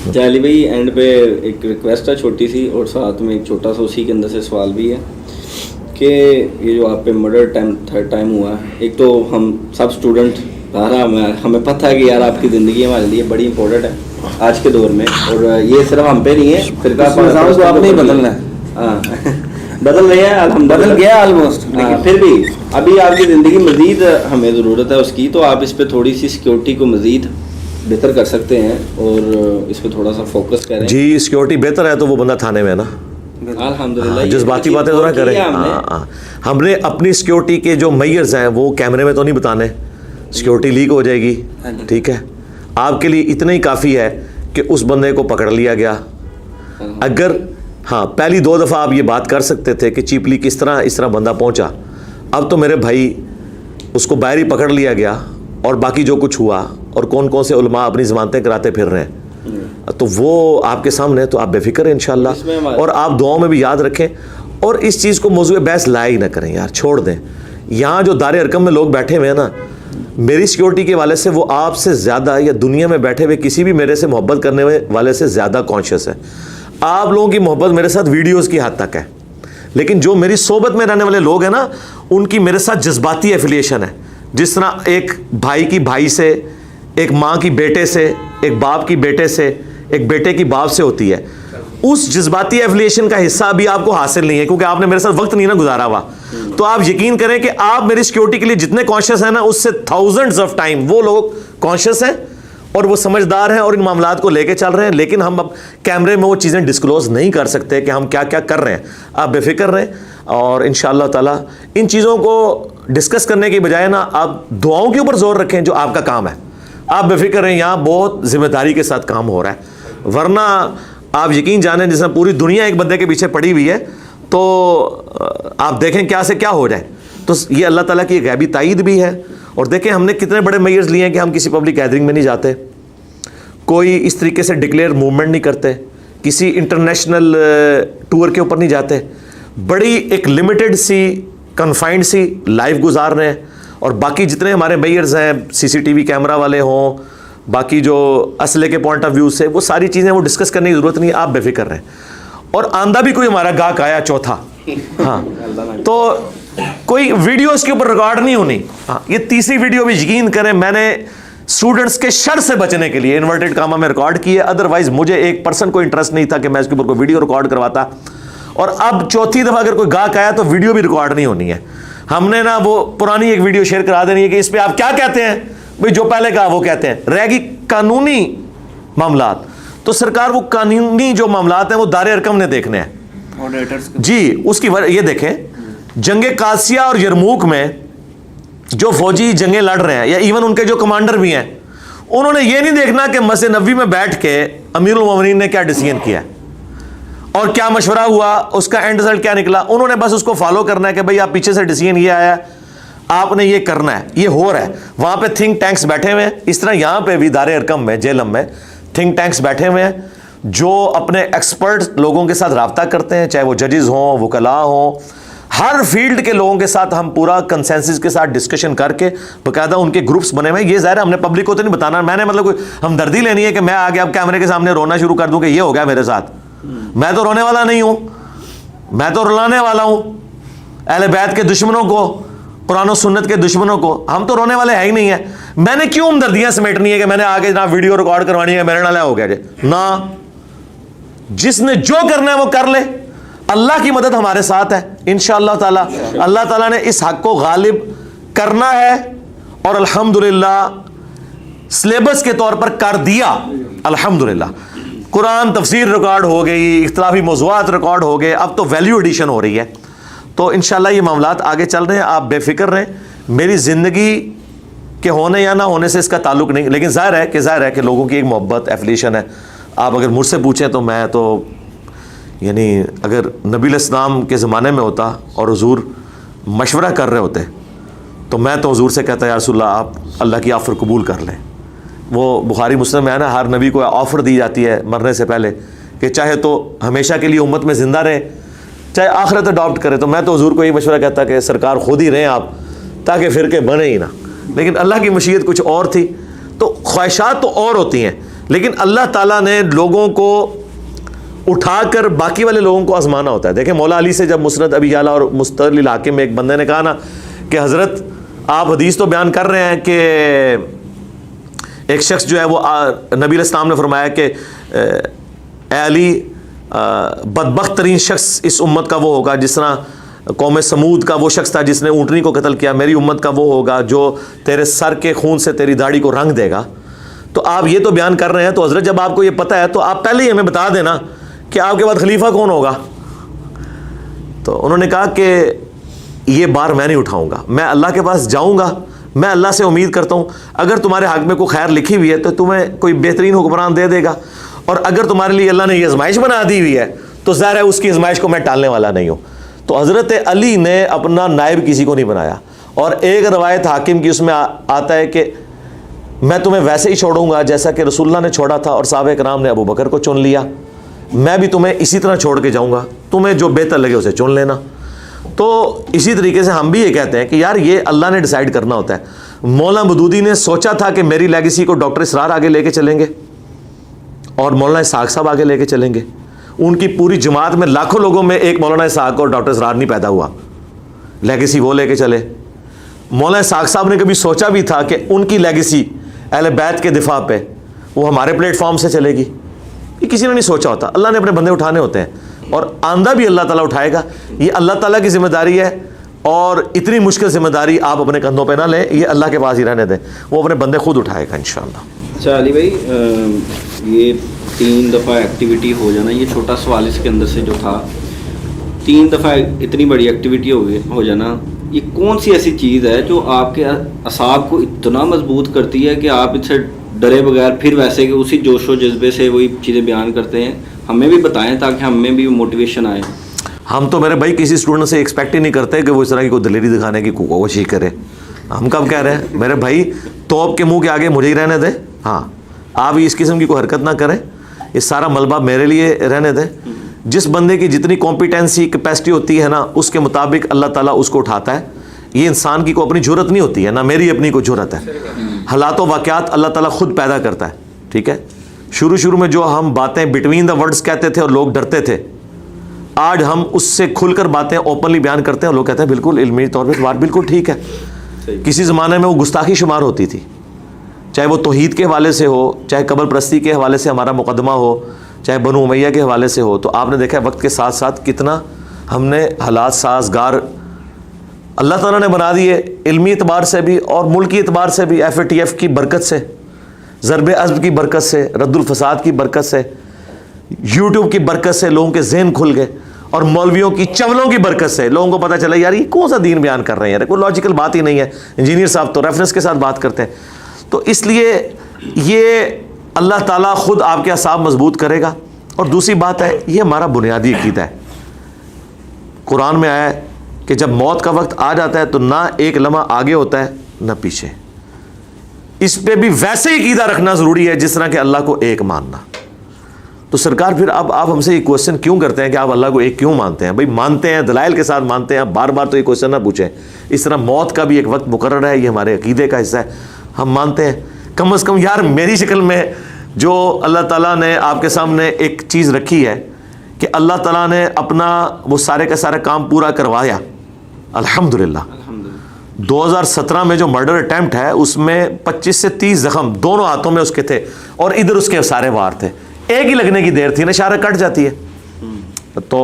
جعلی بھائی اینڈ پہ ایک ریکویسٹ ہے چھوٹی سی، اور ساتھ میں ایک چھوٹا سا اسی کے اندر سے سوال بھی ہے کہ یہ جو آپ پہ مرڈر تھرڈ ٹائم ہوا ہے، ایک تو ہم سب اسٹوڈنٹ ہمیں پتہ ہے کہ یار آپ کی زندگی ہمارے لیے بڑی امپورٹنٹ ہے آج کے دور میں، اور یہ صرف ہم پہ نہیں ہے، فرقہ کو آپ نہیں بدلنا ہے. ہاں بدل رہے ہیں الحمد بدل گیا آلموسٹ، لیکن پھر بھی ابھی آپ کی زندگی مزید ہمیں ضرورت ہے اس کی، تو آپ اس پہ تھوڑی سی سیکیورٹی کو مزید بہتر کر سکتے ہیں اور اس پہ تھوڑا سا فوکس کریں. جی سیکیورٹی بہتر ہے تو وہ بندہ تھانے میں ہے نا. الحمدللہ جذباتی باتیں تو نہ کریں. ہم نے اپنی سیکیورٹی کے جو میئرز ہیں وہ کیمرے میں تو نہیں بتانے، سیکیورٹی لیک ہو جائے گی. ٹھیک ہے، آپ کے لیے اتنا ہی کافی ہے کہ اس بندے کو پکڑ لیا گیا. اگر ہاں پہلی 2 دفعہ آپ یہ بات کر سکتے تھے کہ چیپلی کس طرح اس طرح بندہ پہنچا، اب تو میرے بھائی اس کو باہر ہی پکڑ لیا گیا، اور باقی جو کچھ ہوا اور کون کون سے علماء اپنی ضمانتیں کراتے پھر رہے ہیں تو وہ آپ کے سامنے، تو آپ بے فکر ہیں انشاءاللہ. اور آپ دعاؤں میں بھی یاد رکھیں، اور اس چیز کو موضوع بحث لائے ہی نہ کریں یار، چھوڑ دیں. یہاں جو دار ارکم میں لوگ بیٹھے ہوئے ہیں نا، میری سیکیورٹی کے والے سے وہ آپ سے زیادہ، یا دنیا میں بیٹھے ہوئے کسی بھی میرے سے محبت کرنے والے سے زیادہ کانشیس ہے. آپ لوگوں کی محبت میرے ساتھ ویڈیوز کی حد تک ہے، لیکن جو میری صحبت میں رہنے والے لوگ ہیں نا، ان کی میرے ساتھ جذباتی ایفیلیشن ہے. جس طرح ایک بھائی کی بھائی سے، ایک ماں کی بیٹے سے، ایک باپ کی بیٹے سے، ایک بیٹے کی باپ سے ہوتی ہے، اس جذباتی ایفیلیشن کا حصہ ابھی آپ کو حاصل نہیں ہے، کیونکہ آپ نے میرے ساتھ وقت نہیں نا گزارا ہوا. تو آپ یقین کریں کہ آپ میری سیکیورٹی کے لیے جتنے کانشیس ہیں نا، اس سے تھاؤزنڈز آف ٹائم وہ لوگ کانشیس ہیں اور وہ سمجھدار ہیں اور ان معاملات کو لے کے چل رہے ہیں. لیکن ہم اب کیمرے میں وہ چیزیں ڈسکلوز نہیں کر سکتے کہ ہم کیا کیا کر رہے ہیں. آپ بے فکر رہیں، اور انشاءاللہ تعالی ان چیزوں کو ڈسکس کرنے کی بجائے نا آپ دعاؤں کے اوپر زور رکھیں جو آپ کا کام ہے. آپ بے فکر رہیں، یہاں بہت ذمہ داری کے ساتھ کام ہو رہا ہے. ورنہ آپ یقین جانیں جس طرح پوری دنیا ایک بندے کے پیچھے پڑی ہوئی ہے، تو آپ دیکھیں کیا سے کیا ہو جائے. تو یہ اللہ تعالیٰ کی غیبی تائید بھی ہے. اور دیکھیں ہم نے کتنے بڑے میئرز لیے ہیں کہ ہم کسی پبلک گیدرنگ میں نہیں جاتے، کوئی اس طریقے سے ڈکلیئر موومنٹ نہیں کرتے، کسی انٹرنیشنل ٹور کے اوپر نہیں جاتے، بڑی ایک لمیٹڈ سی کنفائنڈ سی لائف گزار رہے ہیں. اور باقی جتنے ہمارے میئرز ہیں، CCTV کیمرہ والے ہوں، باقی جو اسلحے کے پوائنٹ آف ویو سے، وہ ساری چیزیں وہ ڈسکس کرنے کی ضرورت نہیں ہے. آپ بے فکر رہیں. اور آندہ بھی کوئی ہمارا گاہک آیا چوتھا، ہاں تو کوئی ویڈیو اس کے اوپر ریکارڈ نہیں ہونی. ہاں یہ تیسری ویڈیو بھی یقین کریں میں نے اسٹوڈنٹس کے شر سے بچنے کے لیے انورٹڈ کامہ میں ریکارڈ کی ہے. ادروائز مجھے ایک پرسن کو انٹرسٹ نہیں تھا کہ میں اس کے اوپر کوئی ویڈیو ریکارڈ کرواتا. اور اب چوتھی دفعہ اگر کوئی گاہک آیا تو ویڈیو بھی ریکارڈ نہیں ہونی ہے. ہم نے نا وہ پرانی ایک ویڈیو شیئر کرا دینی ہے کہ اس پہ آپ کیا کہتے ہیں، بھئی جو پہلے کہا وہ کہتے ہیں. رہ گی قانونی معاملات، تو سرکار وہ قانونی جو معاملات ہیں وہ دار ارکم نے دیکھنے ہیں. جی اس کی یہ دیکھیں، جنگ قادسیہ اور یرموک میں جو فوجی جنگیں لڑ رہے ہیں، یا ایون ان کے جو کمانڈر بھی ہیں، انہوں نے یہ نہیں دیکھنا کہ مسجد نبوی میں بیٹھ کے امیر المومنین نے کیا ڈیسیژن کیا اور کیا مشورہ ہوا، اس کا اینڈ رزلٹ کیا نکلا. انہوں نے بس اس کو فالو کرنا ہے کہ بھئی آپ پیچھے سے ڈیسیژن یہ آیا ہے، آپ نے یہ کرنا ہے، یہ ہو رہا ہے. وہاں پہ تھنک ٹینکس بیٹھے ہوئے ہیں، اس طرح یہاں پہ بھی دار ارکم میں جیلم میں تھنک ٹینکس بیٹھے ہوئے ہیں جو اپنے ایکسپرٹ لوگوں کے ساتھ رابطہ کرتے ہیں، چاہے وہ ججز ہوں، وکلاء ہوں، ہر فیلڈ کے لوگوں کے ساتھ ہم پورا کنسنسس کے ساتھ ڈسکشن کر کے باقاعدہ ان کے گروپس بنے ہوئے ہیں. یہ ظاہر ہے ہم نے پبلک کو تو نہیں بتانا. میں نے مطلب کوئی ہمدردی لینی ہے کہ میں آگے اب کیمرے کے سامنے رونا شروع کر دوں کہ یہ ہو گیا میرے ساتھ. میں تو رونے والا نہیں ہوں، میں تو رلانے والا ہوں اہل بیت کے دشمنوں کو، قرآن و سنت کے دشمنوں کو. ہم تو رونے والے ہے ہی نہیں ہیں. میں نے کیوں ہمدردیاں سمیٹنی ہے کہ میں نے آگے جناب ویڈیو ریکارڈ کروانی ہے میرے نال ہو گیا جی نا. جس نے جو کرنا ہے وہ کر لے. اللہ کی مدد ہمارے ساتھ ہے انشاءاللہ تعالی. اللہ تعالیٰ نے اس حق کو غالب کرنا ہے، اور الحمدللہ سلیبس کے طور پر کر دیا. الحمدللہ قرآن تفسیر ریکارڈ ہو گئی، اختلافی موضوعات ریکارڈ ہو گئے، اب تو ویلیو ایڈیشن ہو رہی ہے. تو انشاءاللہ یہ معاملات آگے چل رہے ہیں. آپ بے فکر رہیں. میری زندگی کے ہونے یا نہ ہونے سے اس کا تعلق نہیں، لیکن ظاہر ہے کہ لوگوں کی ایک محبت ایفیلیشن ہے. آپ اگر مجھ سے پوچھیں تو میں تو یعنی اگر نبی علیہ السلام کے زمانے میں ہوتا اور حضور مشورہ کر رہے ہوتے تو میں تو حضور سے کہتا یا رسول اللہ آپ اللہ کی آفر قبول کر لیں. وہ بخاری مسلم میں ہے نا، ہر نبی کو آفر دی جاتی ہے مرنے سے پہلے کہ چاہے تو ہمیشہ کے لیے امت میں زندہ رہے، چاہے آخرت اڈاپٹ کرے. تو میں تو حضور کو یہ مشورہ کہتا کہ سرکار خود ہی رہیں آپ، تاکہ فرقے بنے ہی نہ. لیکن اللہ کی مشیت کچھ اور تھی. تو خواہشات تو اور ہوتی ہیں، لیکن اللہ تعالیٰ نے لوگوں کو اٹھا کر باقی والے لوگوں کو آزمانا ہوتا ہے. دیکھیں مولا علی سے جب مسند ابی یعلا اور مستدل الحاکم میں ایک بندے نے کہا نا کہ حضرت آپ حدیث تو بیان کر رہے ہیں کہ ایک شخص جو ہے وہ نبی علیہ السلام نے فرمایا کہ اے علی بدبخت ترین شخص اس امت کا وہ ہوگا جس طرح قوم سمود کا وہ شخص تھا جس نے اونٹنی کو قتل کیا, میری امت کا وہ ہوگا جو تیرے سر کے خون سے تیری داڑھی کو رنگ دے گا. تو آپ یہ تو بیان کر رہے ہیں, تو حضرت جب آپ کو یہ پتہ ہے تو آپ پہلے ہی ہمیں بتا دینا کہ آپ کے بعد خلیفہ کون ہوگا. تو انہوں نے کہا کہ یہ بار میں نہیں اٹھاؤں گا, میں اللہ کے پاس جاؤں گا, میں اللہ سے امید کرتا ہوں اگر تمہارے حق میں کوئی خیر لکھی ہوئی ہے تو تمہیں کوئی بہترین حکمران دے دے گا, اور اگر تمہارے لیے اللہ نے یہ آزمائش بنا دی ہوئی ہے تو ظاہر ہے اس کی آزمائش کو میں ٹالنے والا نہیں ہوں. تو حضرت علی نے اپنا نائب کسی کو نہیں بنایا. اور ایک روایت حاکم کی اس میں آتا ہے کہ میں تمہیں ویسے ہی چھوڑوں گا جیسا کہ رسول اللہ نے چھوڑا تھا اور صحابہ کرام نے ابو بکر کو چن لیا, میں بھی تمہیں اسی طرح چھوڑ کے جاؤں گا, تمہیں جو بہتر لگے اسے چن لینا. تو اسی طریقے سے ہم بھی یہ کہتے ہیں کہ یار یہ اللہ نے ڈیسائیڈ کرنا ہوتا ہے. مولانا مودودی نے سوچا تھا کہ میری لیگیسی کو ڈاکٹر اسرار آگے لے کے چلیں گے اور مولانا اسحاق صاحب آگے لے کے چلیں گے. ان کی پوری جماعت میں لاکھوں لوگوں میں ایک مولانا اسحاق اور ڈاکٹر اسرار نہیں پیدا ہوا, لیگیسی وہ لے کے چلے. مولانا اسحاق صاحب نے کبھی سوچا بھی تھا کہ ان کی لیگیسی اہل بیت کے دفاع پہ وہ ہمارے پلیٹ فارم سے چلے گی؟ یہ کسی نے نہیں سوچا ہوتا. اللہ نے اپنے بندے اٹھانے ہوتے ہیں اور آندہ بھی اللہ تعالیٰ اٹھائے گا. یہ اللہ تعالیٰ کی ذمہ داری ہے اور اتنی مشکل ذمہ داری آپ اپنے کندھوں پہ نہ لیں, یہ اللہ کے پاس ہی رہنے دیں, وہ اپنے بندے خود اٹھائے گا انشاءاللہ. اچھا علی بھائی, یہ 3 دفعہ ایکٹیویٹی ہو جانا, یہ چھوٹا سوال اس کے اندر سے جو تھا, 3 دفعہ اتنی بڑی ایکٹیویٹی ہو جانا, یہ کون سی ایسی چیز ہے جو آپ کے اعصاب کو اتنا مضبوط کرتی ہے کہ آپ اس سے ڈرے بغیر پھر ویسے کہ اسی جوش و جذبے سے وہی چیزیں بیان کرتے ہیں؟ ہمیں بھی بتائیں تاکہ ہمیں بھی موٹیویشن آئے. ہم تو میرے بھائی کسی اسٹوڈنٹ سے ایکسپیکٹ ہی نہیں کرتے کہ وہ اس طرح کی کوئی دلیری دکھانے کی کوشش کرے. ہم کب کہہ رہے ہیں میرے بھائی توپ کے منہ کے آگے مجھے ہی رہنے دیں, ہاں آپ اس قسم کی کوئی حرکت نہ کریں, یہ سارا ملبہ میرے لیے رہنے دیں. جس بندے کی جتنی کمپیٹنسی کیپیسٹی ہوتی ہے نا اس کے مطابق اللہ تعالیٰ اس کو اٹھاتا ہے. یہ انسان کی کوئی اپنی جرت نہیں ہوتی ہے, نہ میری اپنی کوئی جرت ہے. حالات و واقعات اللہ تعالیٰ خود پیدا کرتا ہے. ٹھیک ہے, شروع میں جو ہم باتیں بٹوین دا ورڈز کہتے تھے اور لوگ ڈرتے تھے, آج ہم اس سے کھل کر باتیں اوپنلی بیان کرتے ہیں اور لوگ کہتے ہیں بالکل علمی طور پہ بات بالکل ٹھیک ہے. کسی زمانے میں وہ گستاخی شمار ہوتی تھی, چاہے وہ توحید کے حوالے سے ہو, چاہے قبر پرستی کے حوالے سے ہمارا مقدمہ ہو, چاہے بنو امیہ کے حوالے سے ہو. تو آپ نے دیکھا وقت کے ساتھ ساتھ کتنا ہم نے حالات سازگار اللہ تعالیٰ نے بنا دیے, علمی اعتبار سے بھی اور ملکی اعتبار سے بھی. FATF کی برکت سے, ضرب عزب کی برکت سے, رد الفساد کی برکت سے, YouTube کی برکت سے لوگوں کے ذہن کھل گئے, اور مولویوں کی چولوں کی برکت سے لوگوں کو پتہ چلا یار یہ کون سا دین بیان کر رہے ہیں, یار کوئی لاجیکل بات ہی نہیں ہے. انجینئر صاحب تو ریفرنس کے ساتھ بات کرتے ہیں. تو اس لیے یہ اللہ تعالیٰ خود آپ کے اعصاب مضبوط کرے گا. اور دوسری بات ہے, یہ ہمارا بنیادی عقیدہ ہے. قرآن میں آیا ہے کہ جب موت کا وقت آ جاتا ہے تو نہ ایک لمحہ آگے ہوتا ہے نہ پیچھے. اس پہ بھی ویسے ہی عقیدہ رکھنا ضروری ہے جس طرح کہ اللہ کو ایک ماننا. تو سرکار پھر اب آپ ہم سے یہ کوشچن کیوں کرتے ہیں کہ آپ اللہ کو ایک کیوں مانتے ہیں؟ بھائی مانتے ہیں, دلائل کے ساتھ مانتے ہیں, بار بار تو یہ کوشچن نہ پوچھیں. اس طرح موت کا بھی ایک وقت مقرر ہے, یہ ہمارے عقیدے کا حصہ ہے, ہم مانتے ہیں. کم از کم یار میری شکل میں جو اللہ تعالیٰ نے آپ کے سامنے ایک چیز رکھی ہے کہ اللہ تعالیٰ نے اپنا وہ سارے کا سارا کام پورا کروایا الحمدللہ. 2017 میں جو مرڈر اٹیمپٹ ہے اس میں 25 سے 30 زخم دونوں ہاتھوں میں اس کے تھے اور ادھر اس کے سارے وار تھے. ایک ہی لگنے کی دیر تھی نا, اشارہ کٹ جاتی ہے. تو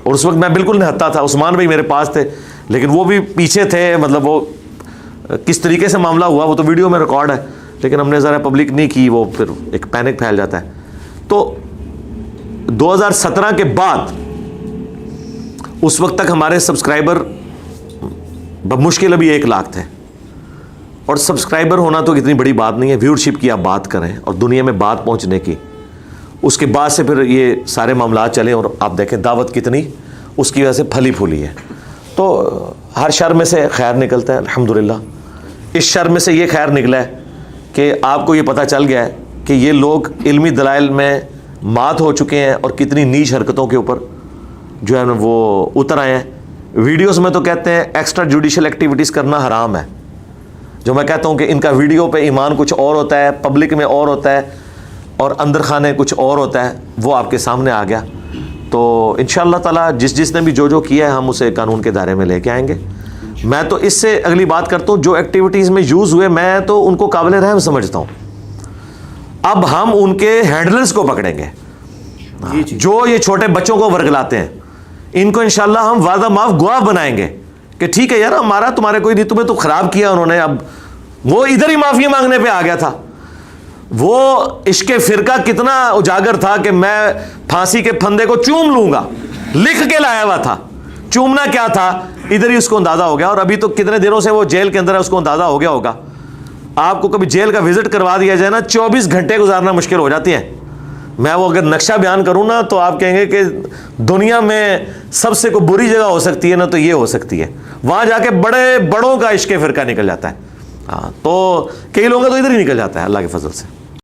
اور اس وقت میں بالکل نہتا تھا, عثمان بھائی میرے پاس تھے لیکن وہ بھی پیچھے تھے. مطلب وہ کس طریقے سے معاملہ ہوا وہ تو ویڈیو میں ریکارڈ ہے, لیکن ہم نے ذرا پبلک نہیں کی, وہ پھر ایک پینک پھیل جاتا ہے. تو 2017 کے بعد اس وقت تک ہمارے سبسکرائبر بمشکل ابھی 1 لاکھ تھے. اور سبسکرائبر ہونا تو اتنی بڑی بات نہیں ہے, ویورشپ کی آپ بات کریں اور دنیا میں بات پہنچنے کی. اس کے بعد سے پھر یہ سارے معاملات چلے اور آپ دیکھیں دعوت کتنی اس کی وجہ سے پھلی پھولی ہے. تو ہر شر میں سے خیر نکلتا ہے الحمدللہ. اس شر میں سے یہ خیر نکلا ہے کہ آپ کو یہ پتہ چل گیا ہے کہ یہ لوگ علمی دلائل میں مات ہو چکے ہیں اور کتنی نیچ حرکتوں کے اوپر جو ہے نا وہ اتر آئے ہیں. ویڈیوز میں تو کہتے ہیں ایکسٹرا جوڈیشل ایکٹیویٹیز کرنا حرام ہے, جو میں کہتا ہوں کہ ان کا ویڈیو پہ ایمان کچھ اور ہوتا ہے, پبلک میں اور ہوتا ہے. اور اندر خانے کچھ اور ہوتا ہے، وہ آپ کے سامنے آ گیا. تو انشاءاللہ تعالیٰ جس نے بھی جو کیا ہے ہم اسے قانون کے دائرے میں لے کے آئیں گے. میں تو اس سے اگلی بات کرتا ہوں، جو ایکٹیویٹیز میں یوز ہوئے میں تو ان کو قابل رحم سمجھتا ہوں. اب ہم ان کے ہینڈلرز کو پکڑیں گے جو یہ چھوٹے بچوں کو ورگلاتے ہیں. ان کو انشاءاللہ ہم وعدہ معاف گواہ بنائیں گے کہ ٹھیک ہے یار ہمارا تمہارے کوئی نہیں، تمہیں تو خراب کیا انہوں نے. اب وہ ادھر ہی معافی مانگنے پہ آ گیا تھا. وہ عشق فرقہ کتنا اجاگر تھا کہ میں پھانسی کے پھندے کو چوم لوں گا، لکھ کے لایا ہوا تھا. چومنا کیا تھا ادھر ہی اس کو اندازہ ہو گیا. اور ابھی تو کتنے دنوں سے وہ جیل کے اندر ہے، اس کو اندازہ ہو گیا ہوگا. آپ کو کبھی جیل کا وزٹ کروا دیا جائے نا، 24 گھنٹے گزارنا مشکل ہو جاتی ہیں. میں وہ اگر نقشہ بیان کروں نا تو آپ کہیں گے کہ دنیا میں سب سے کوئی بری جگہ ہو سکتی ہے نا تو یہ ہو سکتی ہے. وہاں جا کے بڑوں کا عشق فرقہ نکل جاتا ہے. ہاں تو کئی لوگوں کا تو ادھر ہی نکل جاتا ہے اللہ کے فضل سے.